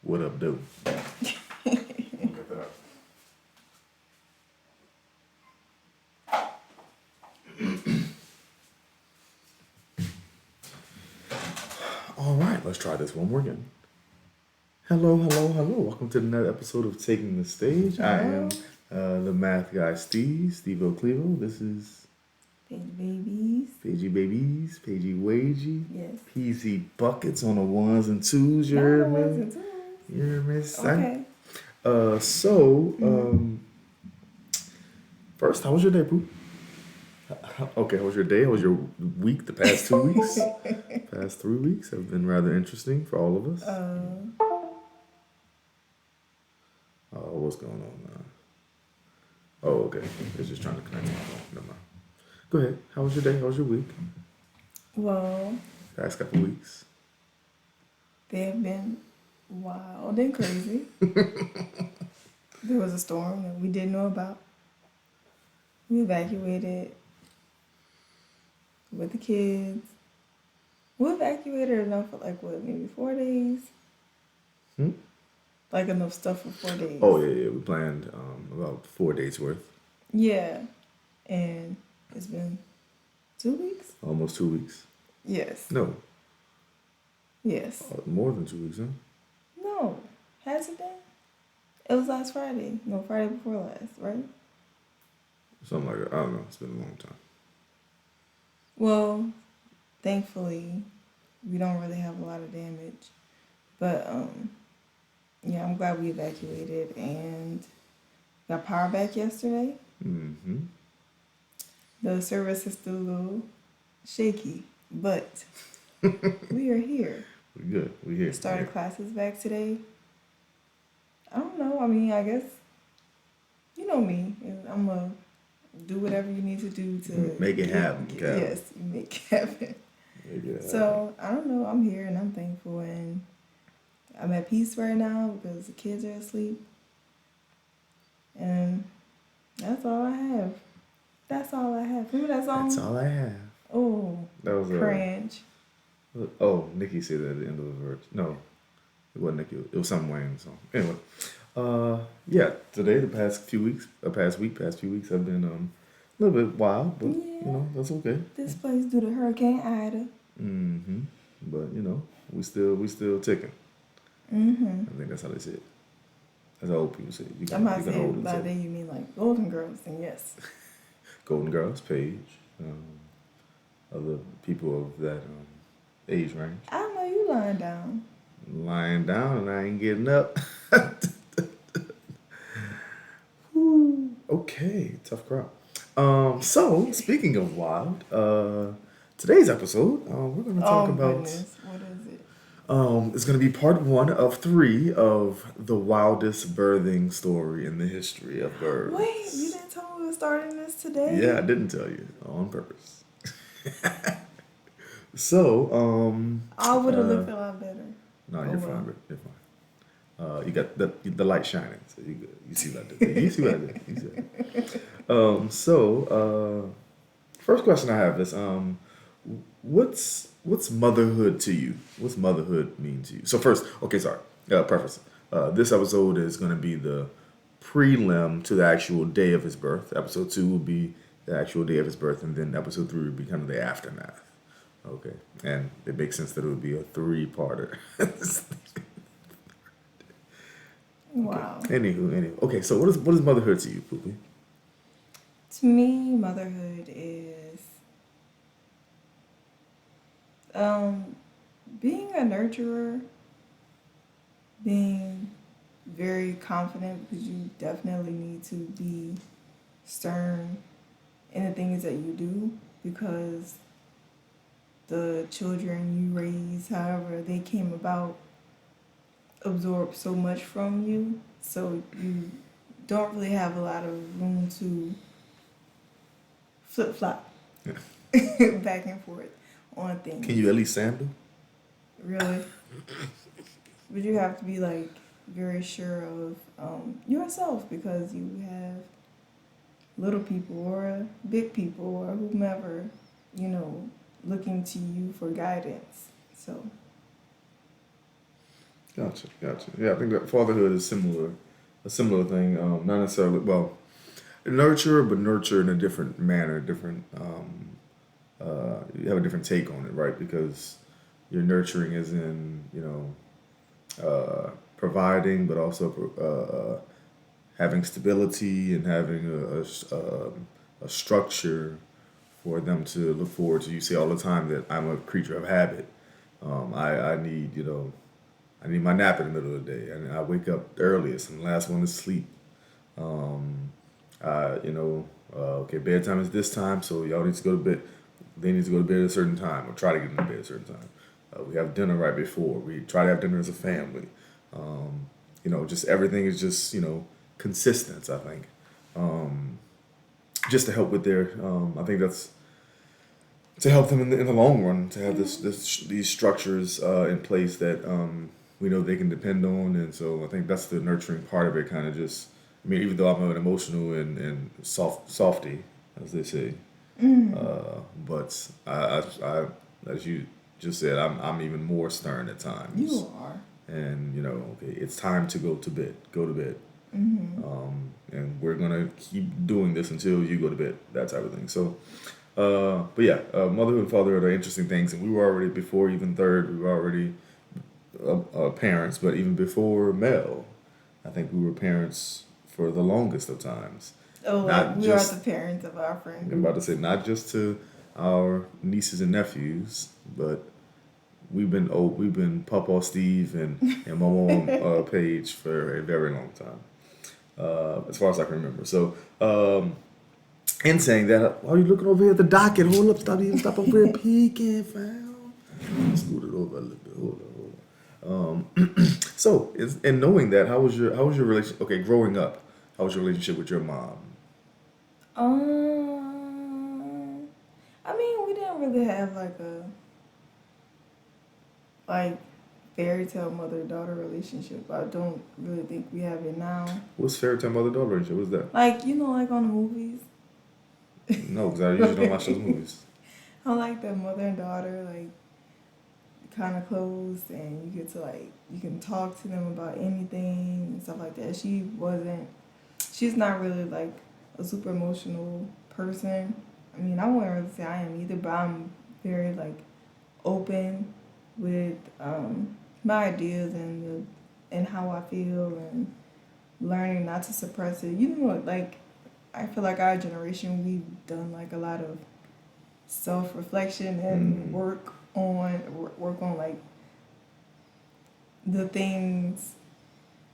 What up, dude? Get that All right, let's try this one more again. Hello, hello, hello. Welcome to another episode of Taking the Stage. I am the math guy, Steve O'Clevo. This is Paige babies. Paigey Babies, Paigey Wagey, Yes. PZ Buckets on the ones and twos. You Not heard the ones me? and twos. You heard me, son? Okay. First, how was your day, Pooh? Okay, how was your day? How was your week? The past 2 weeks? Past 3 weeks have been rather interesting for all of us. What's going on now? Oh, okay. It's just trying to connect to my phone. Never mind. Go ahead. How was your day? How was your week? Well, Past couple weeks. they have been wild and crazy. There was a storm that we didn't know about. We evacuated with the kids. We evacuated enough for maybe 4 days? Like enough stuff for 4 days. Oh, yeah. We planned about 4 days worth. Yeah. And it's been 2 weeks? Almost 2 weeks. Yes. No. Yes. More than 2 weeks, huh? No. Has it been? It was last Friday. No, Friday before last, right? Something like that. I don't know. It's been a long time. Well, thankfully, we don't really have a lot of damage. But, yeah, I'm glad we evacuated and got power back yesterday. Mm-hmm. The service is still a little shaky, but we are here. We're good. We're here. Started classes back today. I don't know. I mean, I guess, you know me. I'm going to do whatever you need to do to make it happen. Yes, you make it happen. So, I don't know. I'm here and I'm thankful. And I'm at peace right now because the kids are asleep. And that's all I have. That's all I have. Remember that song? That's all I have. Oh, that was cringe. Nikki said that at the end of the verse. No, it wasn't Nikki. It was some Wayne song. Anyway, yeah. Today, past few weeks have been a little bit wild, but that's okay. This place due to Hurricane Ida. Mm-hmm. But we still ticking. Mm-hmm. I think that's how they say it. That's how old people say it. I'm not saying by that you mean like Golden Girls, and yes. Golden Girls, Paige, other people of that age range. I know you lying down. Lying down and I ain't getting up. Okay, tough crowd. So speaking of wild, today's episode, we're going to talk about. Goodness. What is it? It's going to be part 1 of 3 of the wildest birthing story in the history of birds. Wait, you didn't tell me we were starting this today? Yeah, I didn't tell you on purpose. So, I would have looked a lot better. No, you're fine, bro. You're fine. You got the light shining, so you good. You see what I did. You see what I did. You see what I did. First question I have is, what's motherhood to you? What's motherhood mean to you? So first, okay, sorry. Preface. This episode is going to be the prelim to the actual day of his birth. Episode 2 will be the actual day of his birth, and then episode 3 will be kind of the aftermath. Okay, and it makes sense that it would be a 3-parter. Wow. Okay. Anywho. Okay, so what is motherhood to you, Poopy? To me, motherhood is being a nurturer, being very confident, because you definitely need to be stern in the things that you do, because the children you raise, however they came about, absorb so much from you, so you don't really have a lot of room to flip-flop back and forth on things. Can you at least sample? Really? But you have to be very sure of yourself, because you have little people or big people or whomever, looking to you for guidance. So Gotcha. Yeah, I think that fatherhood is a similar thing. Not necessarily, well, nurture, but nurture in a different manner, different. You have a different take on it, right? Because your nurturing is in, providing, but also having stability and having a structure for them to look forward to. You say all the time that I'm a creature of habit. I need, I need my nap in the middle of the day, and I wake up earliest, and the last one is sleep. Um, okay, bedtime is this time, so y'all need to go to bed. They need to go to bed at a certain time, or try to get into bed at a certain time. We have dinner right before. We try to have dinner as a family. Just everything is just consistent. I think just to help with their. I think that's to help them in the long run to have these structures in place that we know they can depend on, and so I think that's the nurturing part of it. Kind of just, I mean, even though I'm an emotional and softy, as they say, but I as you just said, I'm even more stern at times. You are. And okay, it's time to go to bed. Go to bed. And we're gonna keep doing this until you go to bed. That type of thing. So. But yeah, motherhood and fatherhood are interesting things, and we were already before even third. We were already parents, but even before Mel, I think we were parents for the longest of times. Oh, Not we just are the parents of our friend I'm group. about to say not just to our nieces and nephews, but we've been Papa Steve and my mom Paige for a very long time, as far as I can remember. So. In saying that, why are you looking over here at the docket? Hold up, stop over here peeking, fam. Scoot it over a little bit. Hold on. So, in knowing that, how was your relation? Okay, growing up, how was your relationship with your mom? I mean, we didn't really have like fairy tale mother daughter relationship. I don't really think we have it now. What's fairy tale mother daughter relationship? What's that? Like like on the movies. No, because I usually don't watch those movies. I like that mother and daughter kind of close, and you get to you can talk to them about anything and stuff like that. She's not really like a super emotional person. I mean, I wouldn't really say I am either, but I'm very open with my ideas and how I feel, and learning not to suppress it. I feel like our generation, we've done a lot of self-reflection and work on the things,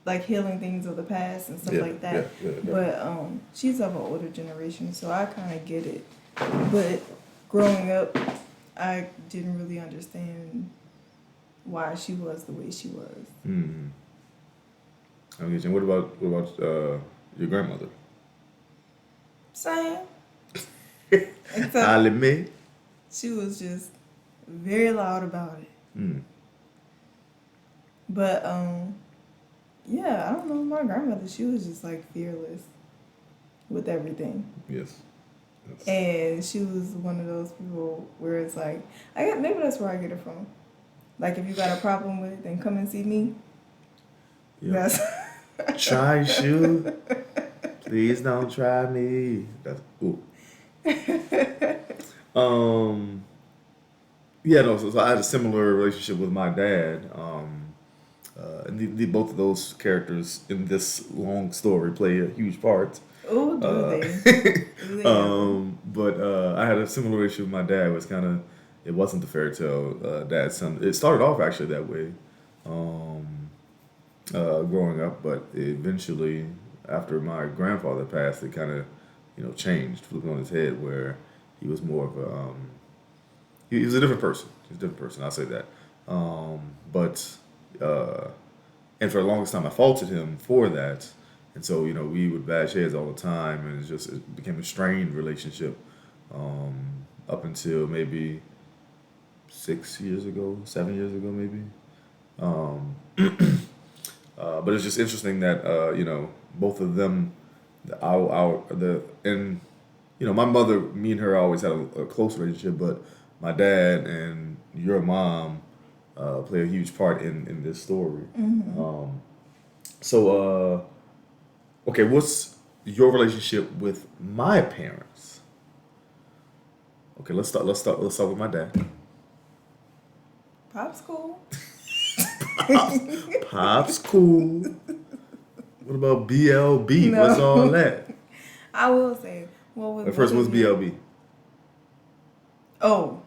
healing things of the past and stuff like that. But she's of an older generation, so I kind of get it. But growing up, I didn't really understand why she was the way she was. I'm guessing. What about your grandmother? Same. I'll Except admit. she was just very loud about it. But yeah, I don't know. My grandmother, she was just fearless with everything. Yes. And she was one of those people where it's I guess maybe that's where I get it from. If you got a problem with it, then come and see me. Yeah. That's Try you. Please don't try me. That's ooh. Yeah, no. So I had a similar relationship with my dad. And both of those characters in this long story play a huge part. Oh, do they? Do they ever? But I had a similar relationship with my dad. It was it wasn't the fairy tale dad son. It started off actually that way, growing up, but eventually, after my grandfather passed, it kind of, changed, flipped on his head, where he was more of a, he was a different person. He's a different person. I'll say that. But and for the longest time, I faulted him for that. And so, we would bash heads all the time, and it became a strained relationship up until maybe 6 years ago, 7 years ago, maybe. But it's just interesting that both of them, my mother, me and her always had a close relationship, but my dad and your mom, play a huge part in this story. Mm-hmm. So, okay, what's your relationship with my parents? Okay, let's start with my dad. Pop's cool. Pop's cool. What about BLB? No. What's all that? I will say, well, with At first, both what's of you. BLB? Oh,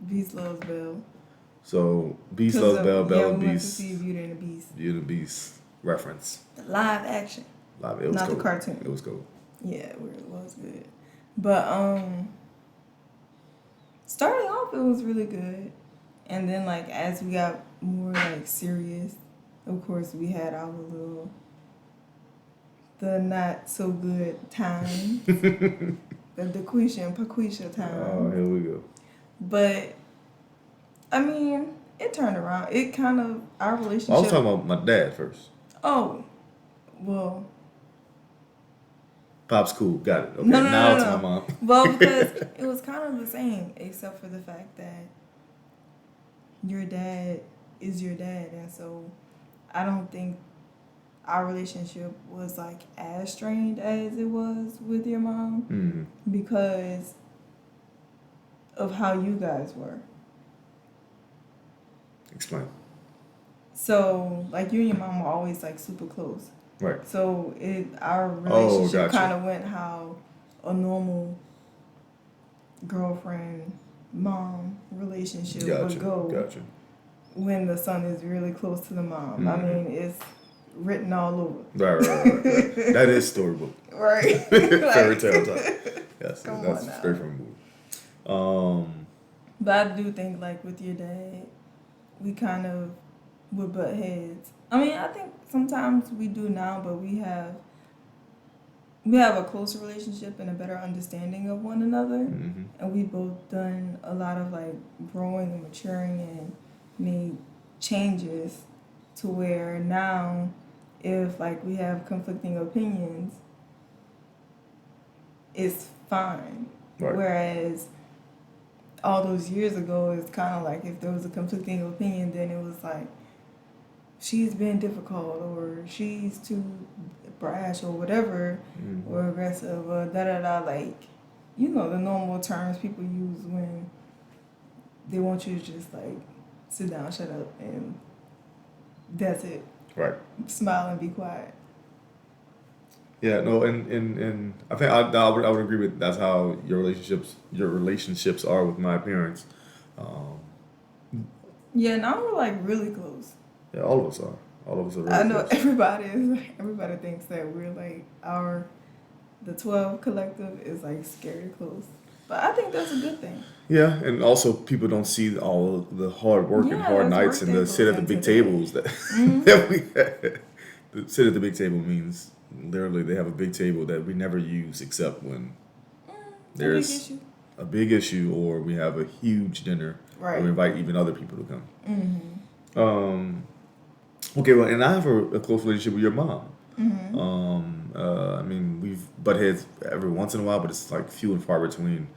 Beast loves Belle. So Beast loves Belle, Belle we and went to Beast. see Beauty and the Beast. Beauty and the Beast reference. The live action, Live. It was not cool. the cartoon. It was cool. Yeah, it was good. But starting off, it was really good, and then like as we got more like serious, of course we had our little the not so good time, the Daquisha and Paquisha time. Oh, here we go. But I mean, it turned around. It kind of our relationship. I was talking about my dad first. Oh, well. Pop's cool. Got it. Okay, No, now it's my mom. Well, because it was kind of the same, except for the fact that your dad is your dad, and so I don't think our relationship was like as strained as it was with your mom because of how you guys were. Explain. So, like you and your mom were always like super close. Right. So our relationship gotcha. kind of went how a normal girlfriend mom relationship would go. Gotcha. When the son is really close to the mom. I mean, it's written all over. Right. That is storybook. Right. Fairy tale type. Yes, Come that's on now. straight from a movie. But I do think, like, with your dad, we kind of would butt heads. I mean, I think sometimes we do now, but we have a closer relationship and a better understanding of one another. Mm-hmm. And we both done a lot of, like, growing and maturing and made changes to where now if like we have conflicting opinions it's fine. Right. Whereas all those years ago it's kind of like if there was a conflicting opinion then it was like she's been difficult or she's too brash or whatever or aggressive or like you know the normal terms people use when they want you to just like sit down, shut up, and that's it. Right. Smile and be quiet. Yeah, no, and I think I would agree with that's how your relationships are with my parents. Yeah, now we're like really close. Yeah, all of us are. All of us are really I know close. everybody thinks that we're like the 12 collective is like scary close. But I think that's a good thing. Yeah, and also people don't see all of the hard work and hard nights and the sit at the big tables that that we had. The sit at the big table means literally they have a big table that we never use except when there's a big issue or we have a huge dinner or we invite even other people to come. Okay, well, and I have a close relationship with your mom. I mean, we've butt heads every once in a while, but it's like few and far between.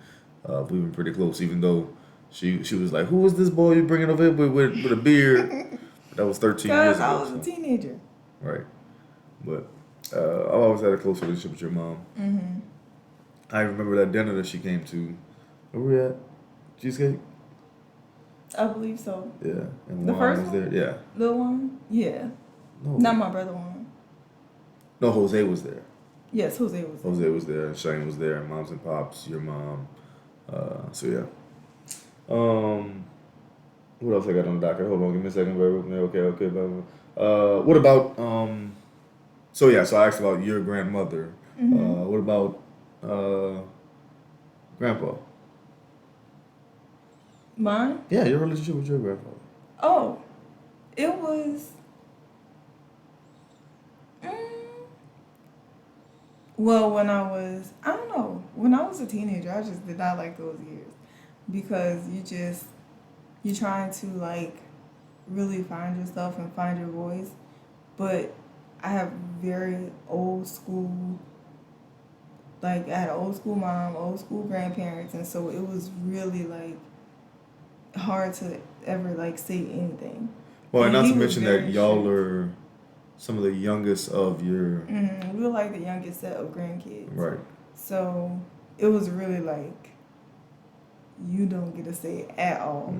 We've been pretty close, even though she was like, "Who is this boy you bringing over here with a beard?" That was 13 years ago. I was a teenager. Right, but I've always had a close relationship with your mom. I remember that dinner that she came to. Where were we at? Cheesecake. I believe so. Yeah, and the Juan first was one? there. Yeah. The one? Yeah. No. Not my brother one. No, Jose was there. Yes, Jose was there. Jose was there. Shane was there. Moms and pops. Your mom. So yeah. What else I got on the docket? Hold on, give me a second. Bear with me. Okay. What about So yeah, so I asked about your grandmother. What about grandpa? Mine? Yeah, your relationship with your grandfather. Oh, it was. Well, when I was a teenager, I just did not like those years because you're trying to like really find yourself and find your voice, but I have very old school. Like I had an old school mom, old school grandparents, and so it was really like hard to ever like say anything. Well, and And not he to was mention that very y'all strict. are some of the youngest of your We were like the youngest set of grandkids. right. So it was really like you don't get a say at all.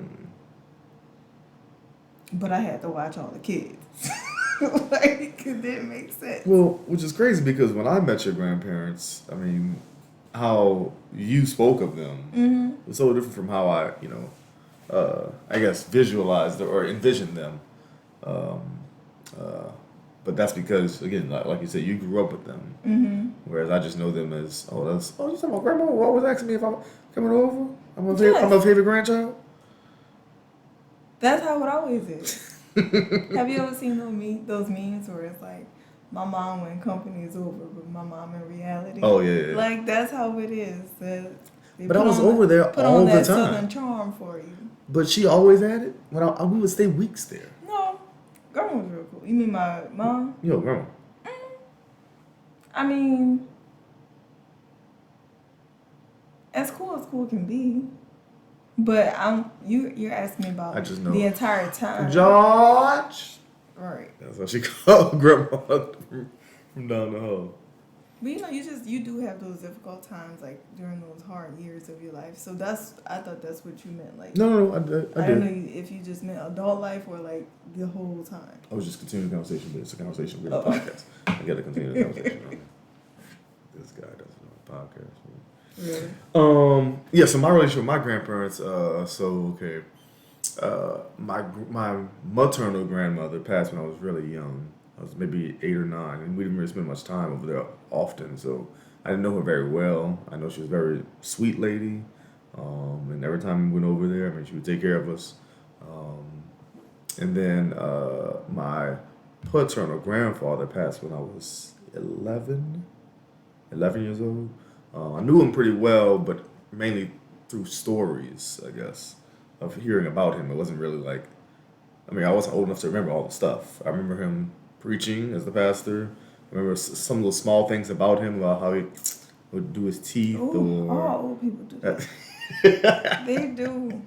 But I had to watch all the kids. Like, it didn't make sense. Well, which is crazy because when I met your grandparents, I mean, how you spoke of them was so different from how I, I guess visualized or envisioned them. Um, but that's because, again, like you said, you grew up with them. Whereas I just know them as, you talking about grandma who always asking me if I'm coming over? I'm a favorite grandchild? That's how it always is. Have you ever seen those memes where it's like, my mom when company is over, but my mom in reality? Oh, yeah. Like, that's how it is. But I was over there all the time. Southern charm for you. But she always had it? We would stay weeks there. No. Grandma was real cool. You mean my mom? Yo, grandma. I mean, as cool can be. But you're asking me about I just know the entire time. George. Right. That's what she called grandma from down the hall. But you do have those difficult times like during those hard years of your life. So I thought that's what you meant. Like No, I did. I don't know if you just meant adult life or like the whole time. I was just continuing the conversation, but it's a conversation with a podcast. I gotta continue the conversation. This guy doesn't know a podcast. Really? Yeah, so my relationship with my grandparents, my maternal grandmother passed when I was really young. I was maybe 8 or 9, and we didn't really spend much time over there often, so I didn't know her very well. I know she was a very sweet lady, and every time we went over there, I mean, she would take care of us. And then my paternal grandfather passed when I was 11 years old. I knew him pretty well, but mainly through stories, I guess, of hearing about him. It wasn't really like, I wasn't old enough to remember all the stuff. I remember him preaching as the pastor. I remember some of those small things about him, about how he would do his teeth. All old people do that. They do.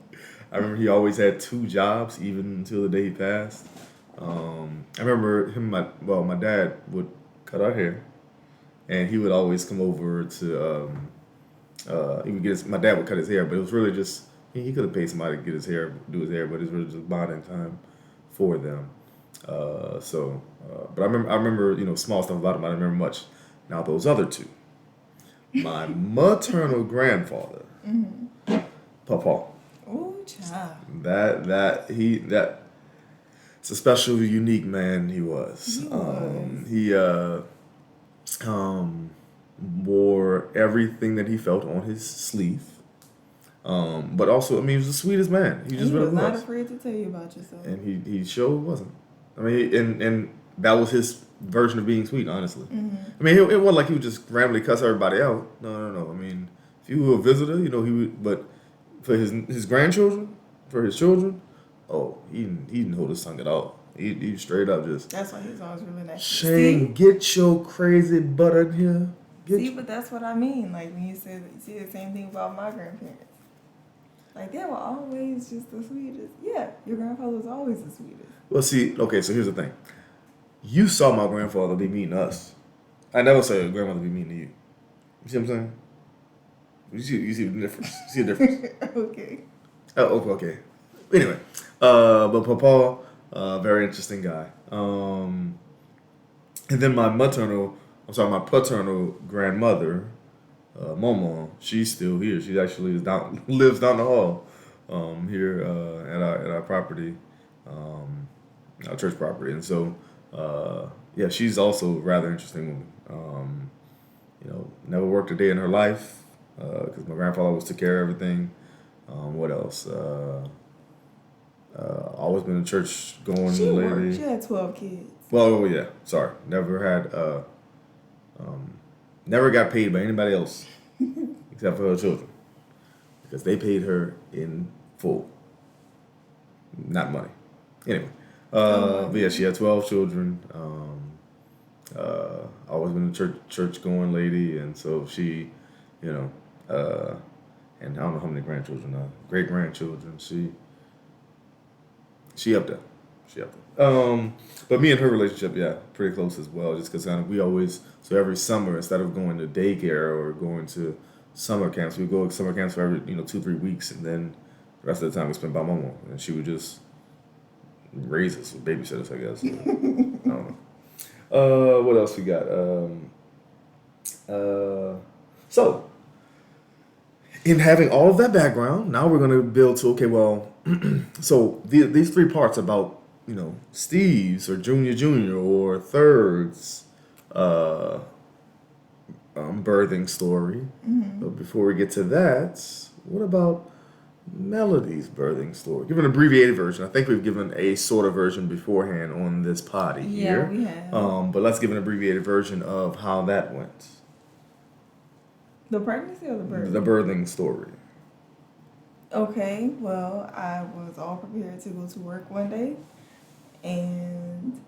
I remember he always had 2 jobs, even until the day he passed. I remember my dad would cut our hair. And he would always come over to, my dad would cut his hair, but it was really just, he could have paid somebody to do his hair, but it was really just bonding time for them. But I remember, small stuff about him. I didn't remember much. Now those other 2, my maternal grandfather, Papa. Oh, child. It's a special, unique man he was. He wore everything that he felt on his sleeve. But also, he was the sweetest man. He just really was. Not afraid to tell you about yourself. And he sure wasn't. And that was his version of being sweet, honestly. It wasn't like he would just randomly cuss everybody out. No. If you were a visitor, he would. But for his grandchildren, for his children, he didn't hold his tongue at all. He straight up just. That's why he's always really nice. Shane, get your crazy butt in here. But that's what I mean. Like when you see the same thing about my grandparents. Like they were always just the sweetest. Yeah, your grandfather was always the sweetest. Well, so here's the thing. You saw my grandfather be mean to us. I never saw your grandmother be mean to you. You see what I'm saying? You see the difference. You see the difference. Okay. Oh, okay. Anyway, but Papa, very interesting guy. And then my paternal grandmother, Momo, she's still here. She actually lives down the hall, here at our property, our church property. And so, she's also a rather interesting woman. Never worked a day in her life because my grandfather always took care of everything. What else? Always been a church going lady. She had 12 kids. Well, yeah. Sorry, never had. Never got paid by anybody else except for her children because they paid her in full, not money. Anyway, but yeah, she had 12 children. Always been a church going lady, and so she, and I don't know how many grandchildren, great grandchildren. She She up there. She up there. But me and her relationship, yeah, pretty close as well. Just because kind of we always so every summer instead of going to daycare or going to summer camps, we go to summer camps for every 2-3 weeks, and then the rest of the time we spent by mama, and she would just raise us, babysit us, I guess. I don't know. What else we got? So in having all of that background, now we're going to build to okay, well, so these three parts about Steve's or Junior or Third's birthing story. But before we get to that, what about Melody's birthing story? Give an abbreviated version. I think we've given a sort of version beforehand on this potty here. Yeah, we have. But let's give an abbreviated version of how that went. The pregnancy or the birth? The birthing story. Okay, well, I was all prepared to go to work one day, and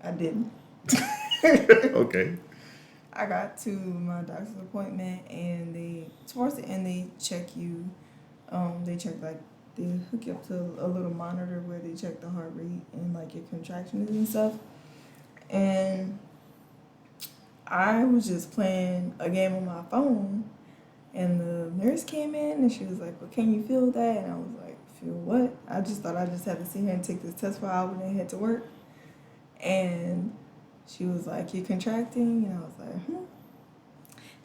I didn't. Okay. I got to my doctor's appointment, and towards the end, they check you. They check, like, they hook you up to a little monitor where they check the heart rate and, like, your contractions and stuff. And I was just playing a game on my phone, and the nurse came in, and she was like, well, can you feel that? And I was like, feel what? I just thought I just had to sit here and take this test for an hour and then head to work. And she was like, you're contracting? And I was like,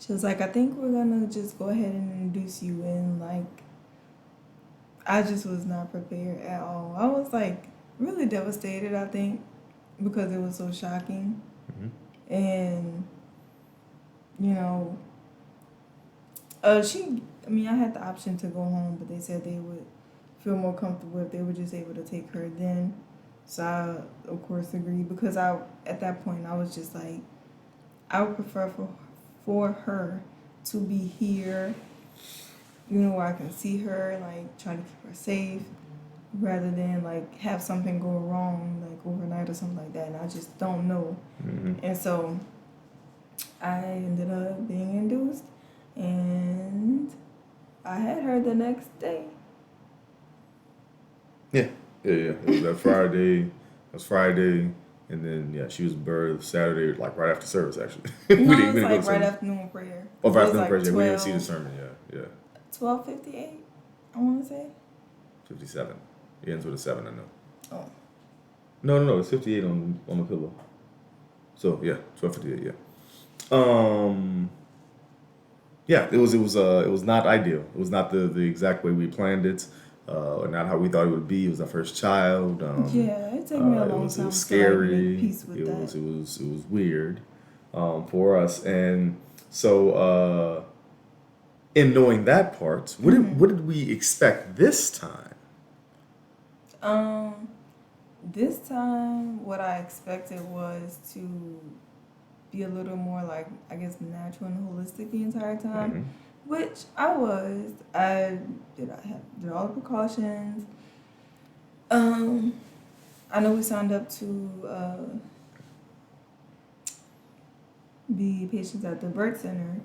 She was like, I think we're going to just go ahead and induce you. And, like, I just was not prepared at all. I was, like, really devastated, I think, because it was so shocking. Mm-hmm. And, I had the option to go home, but they said they would feel more comfortable if they were just able to take her then. So I, of course, agreed, because at that point, I was just like, I would prefer for her to be here, where I can see her, like, try to keep her safe, rather than, like, have something go wrong, like, overnight or something like that, and I just don't know. Mm-hmm. And so I ended up being induced, and I had her the next day. Yeah. It was that Friday. It was Friday, and then she was birthed Saturday, like right after service. Actually, we didn't like right afternoon prayer. Oh, right afternoon prayer. Yeah, we didn't see the sermon. Yeah. 12:58. I want to say. 57. It ends with a 7. I know. Oh. No. It's 58 on the pillow. So 12:58. Yeah. It was not ideal. It was not the exact way we planned it. Or not how we thought it would be. It was our first child. It took me a long time. It was scary. To make peace with that. It was weird for us, and so in knowing that part, what did we expect this time? This time, what I expected was to be a little more, like, I guess, natural and holistic the entire time. Mm-hmm. Which I was. I did all the precautions. I know we signed up to be patients at the birth center,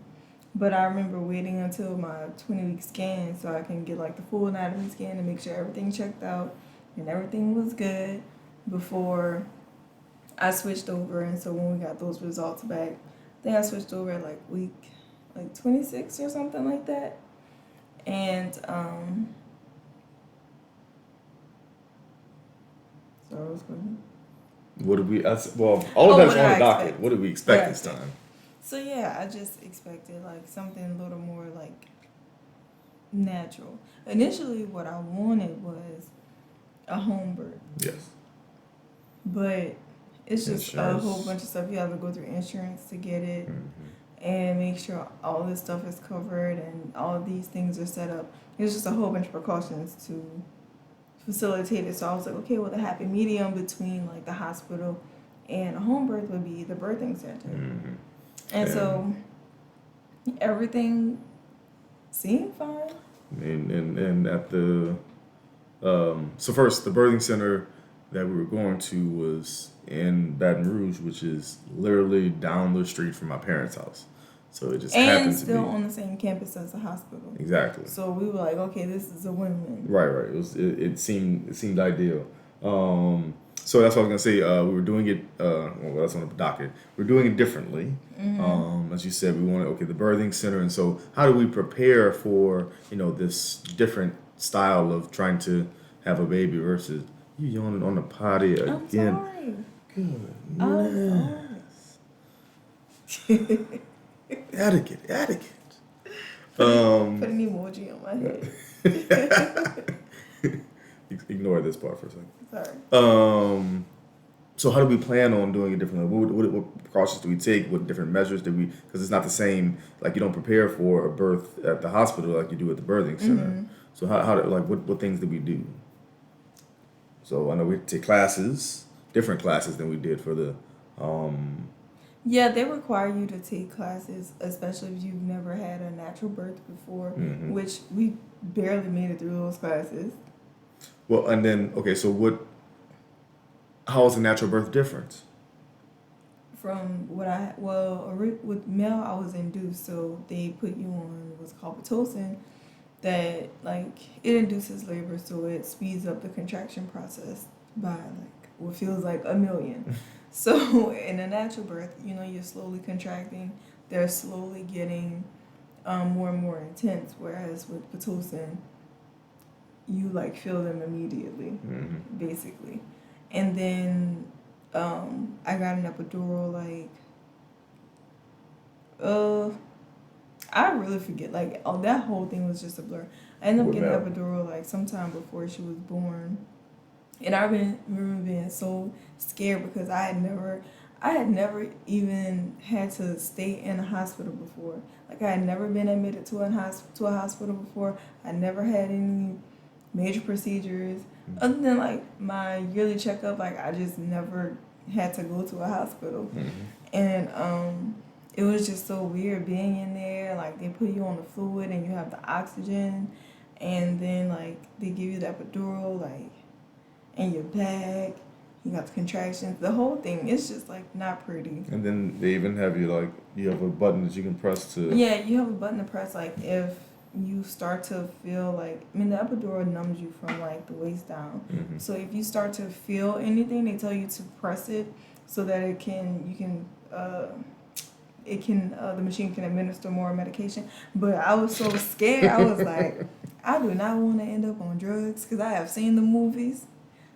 but I remember waiting until my 20-week scan so I can get, like, the full anatomy scan and make sure everything checked out and everything was good before I switched over. And so when we got those results back, I think I switched over at, like, week 26 or something like that. And so I was going. What did we? All of that's on the docket. What did we expect this time? So I just expected, like, something a little more, like, natural. Initially, what I wanted was a home birth. Yes. But it's just a whole bunch of stuff. You have to go through insurance to get it. Mm-hmm. And make sure all this stuff is covered and all of these things are set up. It's just a whole bunch of precautions to facilitate it. So I was like, okay, well, the happy medium between, like, the hospital and a home birth would be the birthing center. Mm-hmm. And so everything seemed fine. And at the so first, the birthing center that we were going to was in Baton Rouge, which is literally down the street from my parents' house. So it just happened to be. And still on the same campus as the hospital. Exactly. So we were like, okay, this is a win-win. Right. It seemed ideal. So that's what I was gonna say. We were doing it. Well, that's on the docket. We're doing it differently. As you said, we wanted the birthing center, and so how do we prepare for this different style of trying to have a baby versus you yawning on the potty I'm again? sorry. I'm Goodness. sorry. Etiquette. Put an emoji on my head. Ignore this part for a second. Sorry. So how do we plan on doing it differently? What precautions do we take? What different measures do we? Because it's not the same. Like you don't prepare for a birth at the hospital like you do at the birthing center. So what things do we do? So I know we take classes, different classes than we did for the. Yeah, they require you to take classes, especially if you've never had a natural birth before, which we barely made it through those classes. Well, and then so what? How is a natural birth different? From what with male, I was induced, so they put you on what's called Pitocin, that like it induces labor, so it speeds up the contraction process by like what feels like a million. So in a natural birth, you're slowly contracting, they're slowly getting more and more intense, whereas with Pitocin, you like feel them immediately, basically. And then I got an epidural I really forget, like, that whole thing was just a blur. I ended up getting an epidural like sometime before she was born, and remember being so scared because I had never even had to stay in a hospital before. Like I had never been admitted to a hospital before. I never had any major procedures other than like my yearly checkup. Like I just never had to go to a hospital, and it was just so weird being in there. Like they put you on the fluid and you have the oxygen, and then like they give you the epidural like in your back. You got the contractions. The whole thing is just like not pretty. And then they even have you have a button that you can press to. Yeah, you have a button to press like if you start to feel like the epidural numbs you from like the waist down. So if you start to feel anything, they tell you to press it so that the machine can administer more medication. But I was so scared. I was like, I do not want to end up on drugs because I have seen the movies.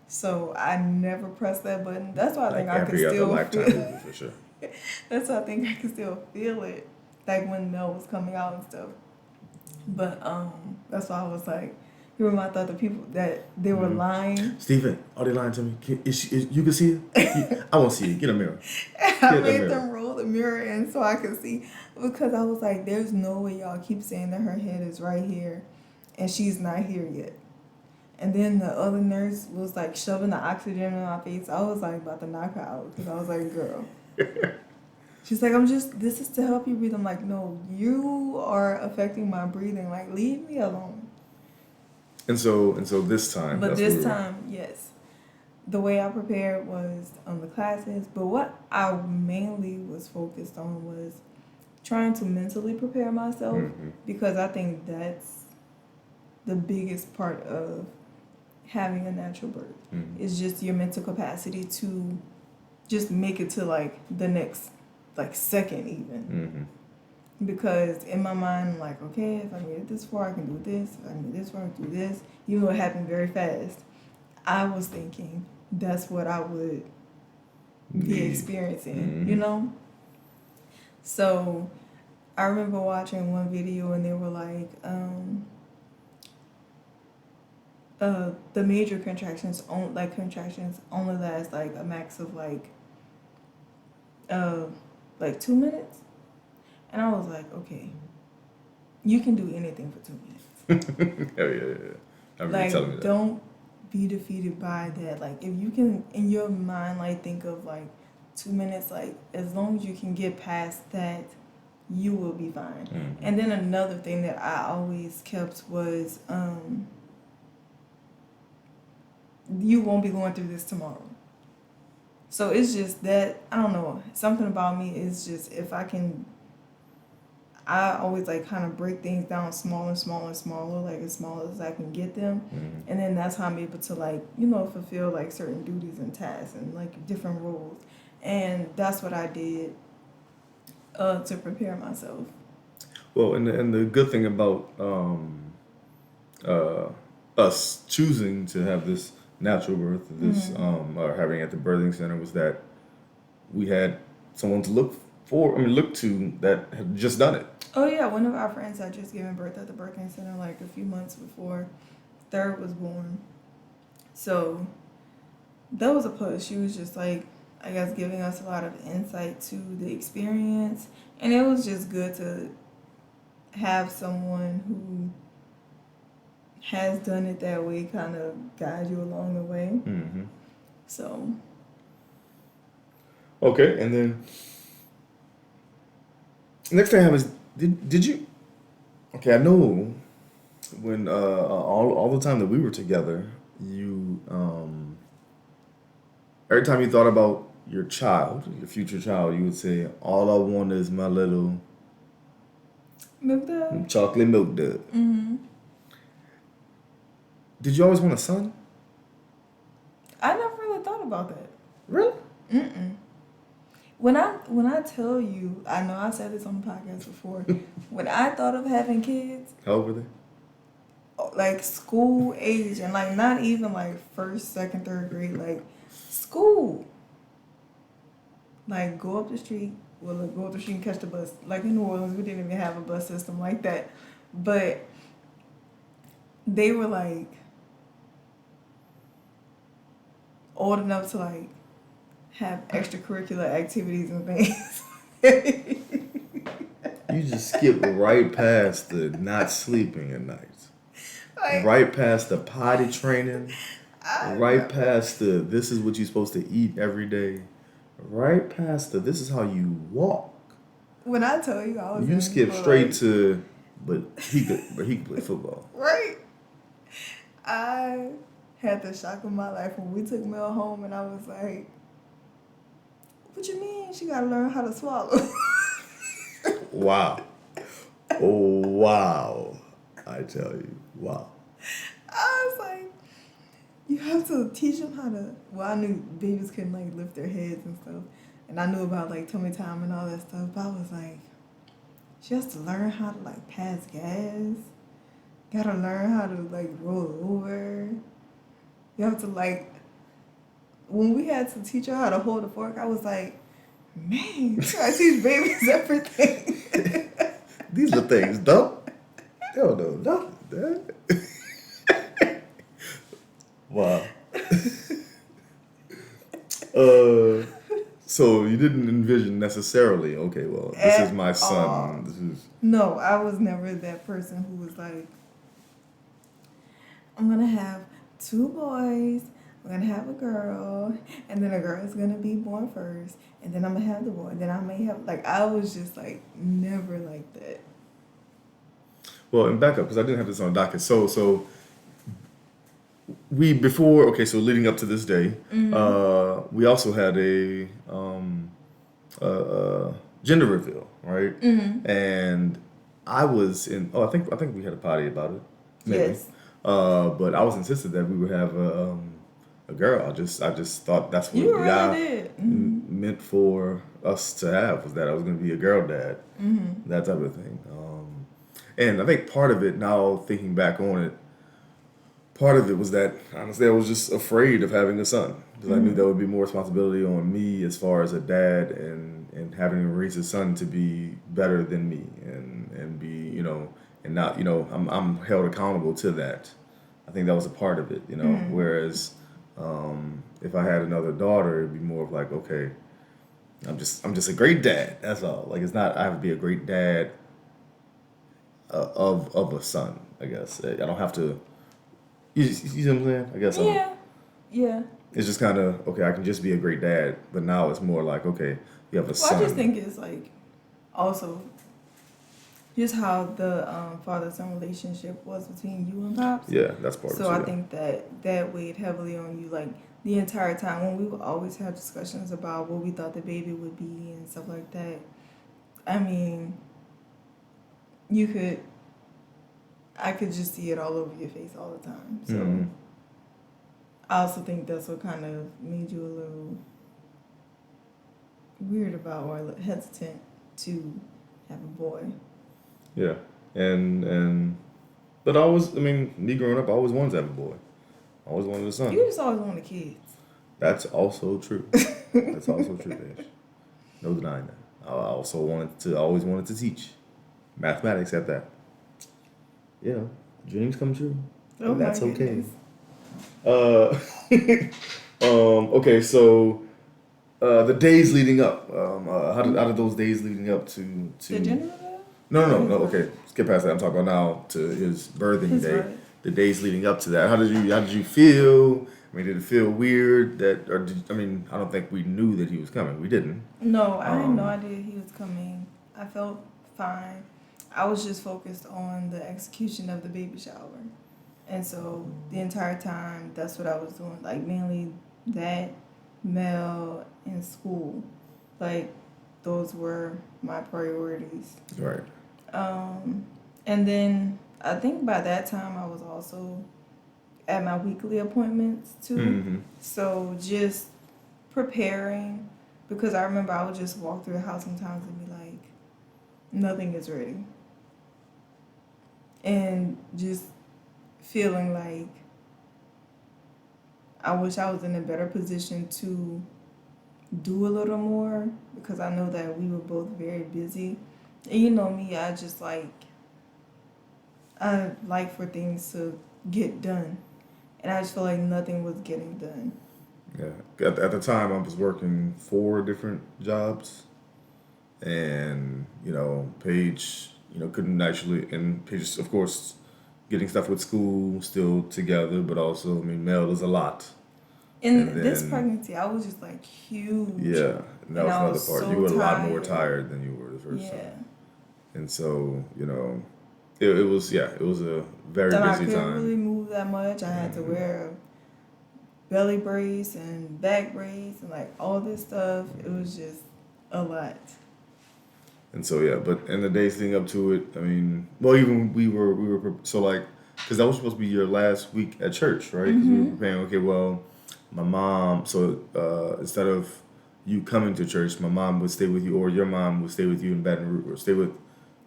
So I never pressed that button. That's why I think I can still feel. For sure. That's why I think I can still feel it, like when Mel was coming out and stuff. But that's why I was like, you remember I thought the people that they were lying. Stephen, are they lying to me? You can see it? I won't see it. Get a mirror. I made them roll the mirror in so I could see, because I was like, there's no way y'all keep saying that her head is right here and she's not here yet. And then the other nurse was like shoving the oxygen in my face. I was like about to knock her out because I was like, girl. She's like, this is to help you breathe. I'm like, no, you are affecting my breathing. Like, leave me alone. And so this time. But this time, yes. The way I prepared was on the classes. But what I mainly was focused on was trying to mentally prepare myself, because I think that's the biggest part of having a natural birth. Is just your mental capacity to just make it to like the next like second even. Because in my mind I'm like, okay, if I made it this far I can do this, if I made this far I can do this, even though it happened very fast. I was thinking that's what I would be experiencing, So I remember watching one video and they were like, the major contractions only last like a max of like 2 minutes. And I was like, okay, you can do anything for 2 minutes. Yeah. I remember like, telling me that. Don't be defeated by that. Like, if you can, in your mind, like, think of like 2 minutes, like, as long as you can get past that, you will be fine. And then another thing that I always kept was, you won't be going through this tomorrow. So it's just that, I don't know, something about me is just, if I can, I always like kind of break things down smaller and smaller and smaller, like as small as I can get them. And then that's how I'm able to like, fulfill like certain duties and tasks and like different roles. And that's what I did to prepare myself. Well, and the good thing about uh, us choosing to have this natural birth, this or having it at the birthing center, was that we had someone to look to that had just done it. Oh yeah, one of our friends had just given birth at the birthing center like a few months before third was born. So that was a push. She was just like, I guess, giving us a lot of insight to the experience, and it was just good to have someone who has done it that way kind of guide you along the way. Mm-hmm. So Okay, and then next thing I have is did you? Okay, I know when all the time that we were together, you every time you thought about your child, your future child, you would say, "All I want is my little milk dog. chocolate milk dud." Did you always want a son? I never really thought about that. Really? When I tell you, I know I said this on the podcast before. When I thought of having kids, How old were they? like school age, and like not even like first, second, third grade, like school. Like go up the street, go up the street and catch the bus. Like in New Orleans, we didn't even have a bus system like that, but they were like old enough to like have extracurricular activities and things. You just skipped right past the not sleeping at night. Like, Right past the potty training. Right past the this is what you're supposed to eat every day. Right past the this is how you walk. when I tell you I was You in skip for, straight like, to but he could play football. right. I had the shock of my life when we took Mel home, and I was like, "What you mean? She gotta learn how to swallow." Wow. Oh wow. I tell you. Wow. I was like, you have to teach them how to. Well, I knew babies couldn't like lift their heads and stuff, and I knew about like tummy time and all that stuff. But I was like, she has to learn how to like pass gas. Gotta learn how to like roll over. You have to like. When we had to teach her how to hold a fork, I was like, man, you gotta teach babies everything. These are things, dumb. They don't know nothing, Dad. Wow. So you didn't envision necessarily, okay, well, this is my son. This is No, I was never that person who was like, I'm gonna have 2 boys, I'm gonna have a girl, and then a girl is gonna be born first, and then I'm gonna have the boy, and then I may have, like, I was just like, never like that. well, and back up because I didn't have this on the docket. So we before so leading up to this day, we also had a gender reveal, right? And I was in. Oh, I think we had a potty about it. Maybe. Yes. But I was insistent that we would have a girl. I just thought that's what You really God did. meant for us to have, was that I was going to be a girl dad, that type of thing. And I think part of it, now thinking back on it, part of it was that honestly I was just afraid of having a son because I knew there would be more responsibility on me as far as a dad and having to raise a son to be better than me and be and not I'm held accountable to that. I think that was a part of it, whereas if I had another daughter, it'd be more of like, okay, I'm just a great dad, that's all. Like, it's not I have to be a great dad of a son, I guess. I don't have to. You see what I'm saying? I guess. Yeah. It's just kind of okay. I can just be a great dad, but now it's more like, okay, you have a Well, son. I just think it's like also just how the father-son relationship was between you and Pops. Yeah, that's part of it. So I think that weighed heavily on you, like the entire time when we would always have discussions about what we thought the baby would be and stuff like that. I mean, you could, I could just see it all over your face all the time. So Mm-hmm. I also think that's what kind of made you a little weird about or hesitant to have a boy. Yeah, and but I always, I mean, me growing up, I always wanted to have a boy. I always wanted a son. You just always wanted kids. That's also true. That's also true, Paige. No denying that. I always wanted to teach mathematics at that. You know, dreams come true. Oh And that's my okay. goodness. Okay, so the days leading up. How did those days leading up to The general? No. Okay, skip past that. I'm talking about now to his birthing day. Right. The days leading up to that. How did you feel? I mean, did it feel weird that, or did, I mean, I don't think we knew that he was coming. We didn't. No, I had no idea he was coming. I felt fine. I was just focused on the execution of the baby shower. And so the entire time, that's what I was doing. Like, mainly that, Mel, and school. Like, those were my priorities. Right. And then I think by that time, I was also at my weekly appointments too. Mm-hmm. So just preparing, because I remember I would just walk through the house sometimes and be like, nothing is ready. And just feeling like I wish I was in a better position to do a little more, because I know that we were both very busy. And you know me, I like for things to get done. And I just feel like nothing was getting done. Yeah. At the time, I was working 4 different jobs, and Paige, couldn't actually, and Paige, of course, getting stuff with school still together, but also, I mean, Mel is a lot. In this pregnancy, I was just like huge. Yeah, and that was another part. So You were a lot tired. more tired than you were the first Yeah. time, and so it was a very Then I busy couldn't time. really move that much. I had to wear a belly brace and back brace and like all this stuff. It was just a lot. And so yeah, but in the days leading up to it, I mean, well, even we were so like, because that was supposed to be your last week at church, right? Because we were preparing. Okay, well, my mom. So instead of you coming to church, my mom would stay with you, or your mom would stay with you in Baton Rouge, or stay with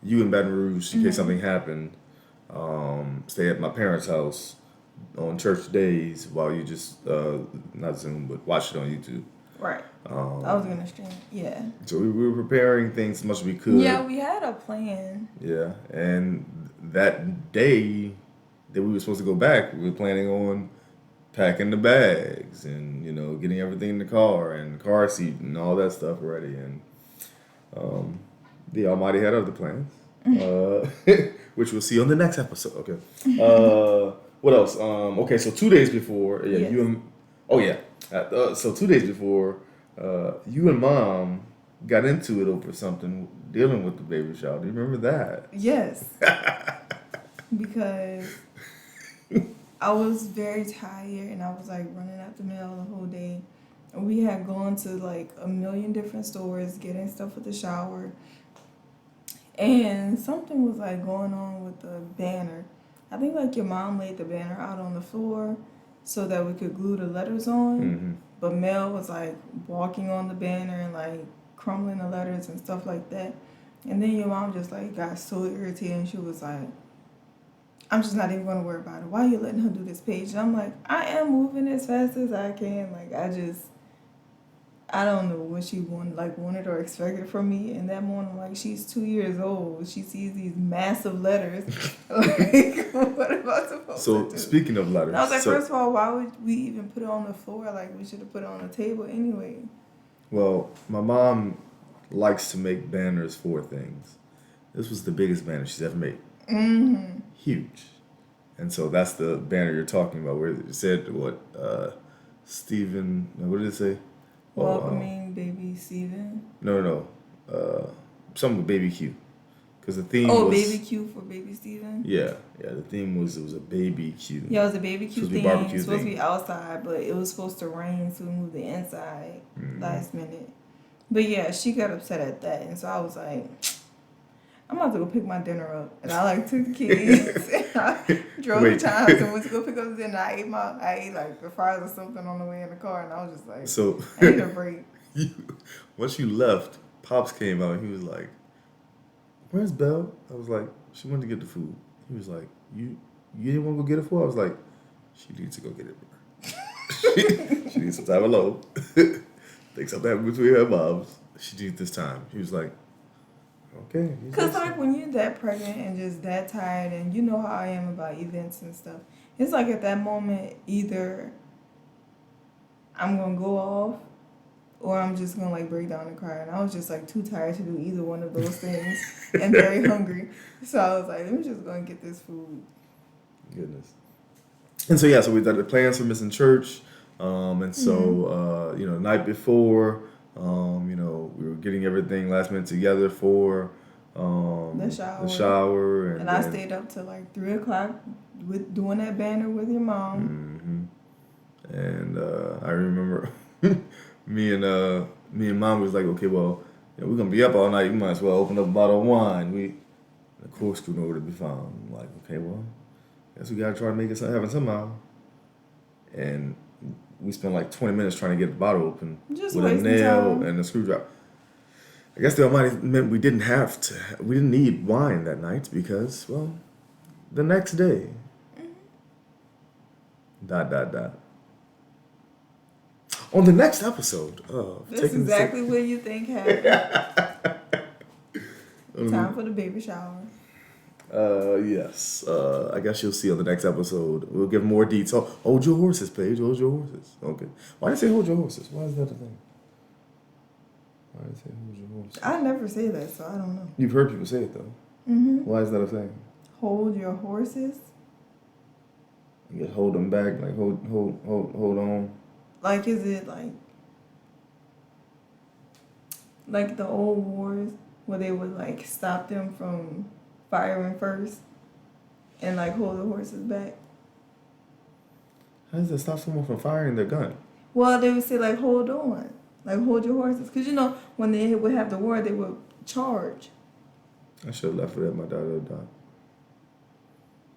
you in Baton Rouge in case something happened. Stay at my parents' house on church days while you just not Zoom, but watch it on YouTube. Right. I was gonna stream. Yeah. So we were preparing things as much as we could. Yeah, we had a plan. Yeah, and that day that we were supposed to go back, we were planning on packing the bags and getting everything in the car and the car seat and all that stuff ready. And the Almighty had other plans, which we'll see on the next episode. Okay. What else? Okay, so 2 days before, yeah, Yes. so 2 days before, you and Mom got into it over something dealing with the baby shower. Do you remember that? Yes. Because I was very tired and I was like running out the mail the whole day. And we had gone to like a million different stores getting stuff for the shower. And something was like going on with the banner. I think like your mom laid the banner out on the floor so that we could glue the letters on. Mm-hmm. But Mel was like walking on the banner and like crumbling the letters and stuff like that. And then your mom just like got so irritated and she was like, I'm just not even gonna worry about it. Why are you letting her do this page? And I'm like, I am moving as fast as I can. Like I don't know what she wanted or expected from me. And that morning, like, she's 2 years old. She sees these massive letters. Like, what am I supposed to do? Speaking of letters, And I was like, first of all, why would we even put it on the floor? Like, we should have put it on the table anyway. Well, my mom likes to make banners for things. This was the biggest banner she's ever made. Mm-hmm. Huge. And so that's the banner you're talking about, where it said what Stephen, what did it say? Welcoming baby Steven. No. Something with baby Q. Because the theme was... baby Q for baby Steven? Yeah. The theme was, it was a baby Q. Yeah, it was a baby Q thing. It was supposed to be outside, but it was supposed to rain, so we moved the inside last minute. But yeah, she got upset at that, and so I was like, I'm about to go pick my dinner up. And I like took the kids and I drove Wait. the times and went to go pick up the dinner. I ate like the fries or something on the way in the car, and I was just like, So I need a break. once you left, Pops came out and he was like, "Where's Belle?" I was like, "She went to get the food." He was like, "You didn't want to go get it for her?" I was like, "She needs to go get it. she needs some time alone. Think something happened between her moms. She needs this time." He was like, "Okay." Because, like, when you're that pregnant and just that tired, and you know how I am about events and stuff, it's like at that moment, either I'm going to go off or I'm just going to, like, break down and cry. And I was just, like, too tired to do either one of those things and very hungry. So I was like, let me just go and get this food. Goodness. And so, yeah, so we did the plans for missing church. And so, the night before, we were getting everything last minute together for The shower. And I stayed up till like 3 o'clock with doing that banner with your mom. Mm-hmm. And I remember me and Mom was like, okay, well, we're gonna be up all night. You might as well open up a bottle of wine. The corkscrew nowhere to be found. I'm like, okay, well, guess we gotta try to make it happen somehow. And we spent like 20 minutes trying to get the bottle open Just with a nail and a screwdriver. I guess the Almighty meant we didn't need wine that night because, well, the next day. Mm-hmm. ... On the next episode of That's exactly what you think happened. Time for the baby shower. Yes. I guess you'll see on the next episode. We'll give more detail. Hold your horses, Paige. Hold your horses. Okay. Why did I say hold your horses? Why is that a thing? Why did I say hold your horses? I never say that, so I don't know. You've heard people say it, though. Mm-hmm. Why is that a thing? Hold your horses? You just hold them back, like hold on. Like, is it like the old wars where they would like stop them from firing first and like hold the horses back? How does that stop someone from firing their gun? Well, they would say like hold on, like hold your horses, because when they would have the war, they would charge. I should have left it at my daughter died.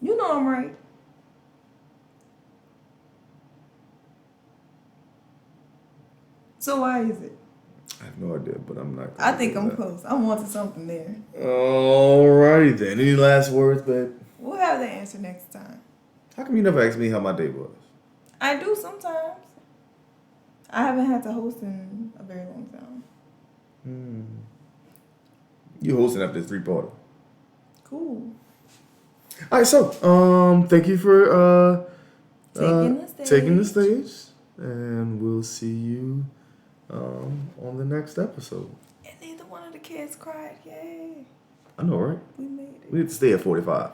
You know I'm right. So why is it? I have no idea, but I'm not. I think I'm close. I'm onto something there. Alrighty then. Any last words, babe? We'll have the answer next time. How come you never asked me how my day was? I do sometimes. I haven't had to host in a very long time. You hosting after this 3-parter. Cool. All right, so thank you for taking the stage, and we'll see you on the next episode. And neither one of the kids cried. Yay! I know, right? We made it. We need to stay at 45.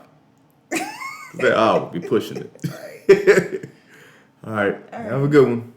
That hour, be pushing it. All right. All right. Have a good one.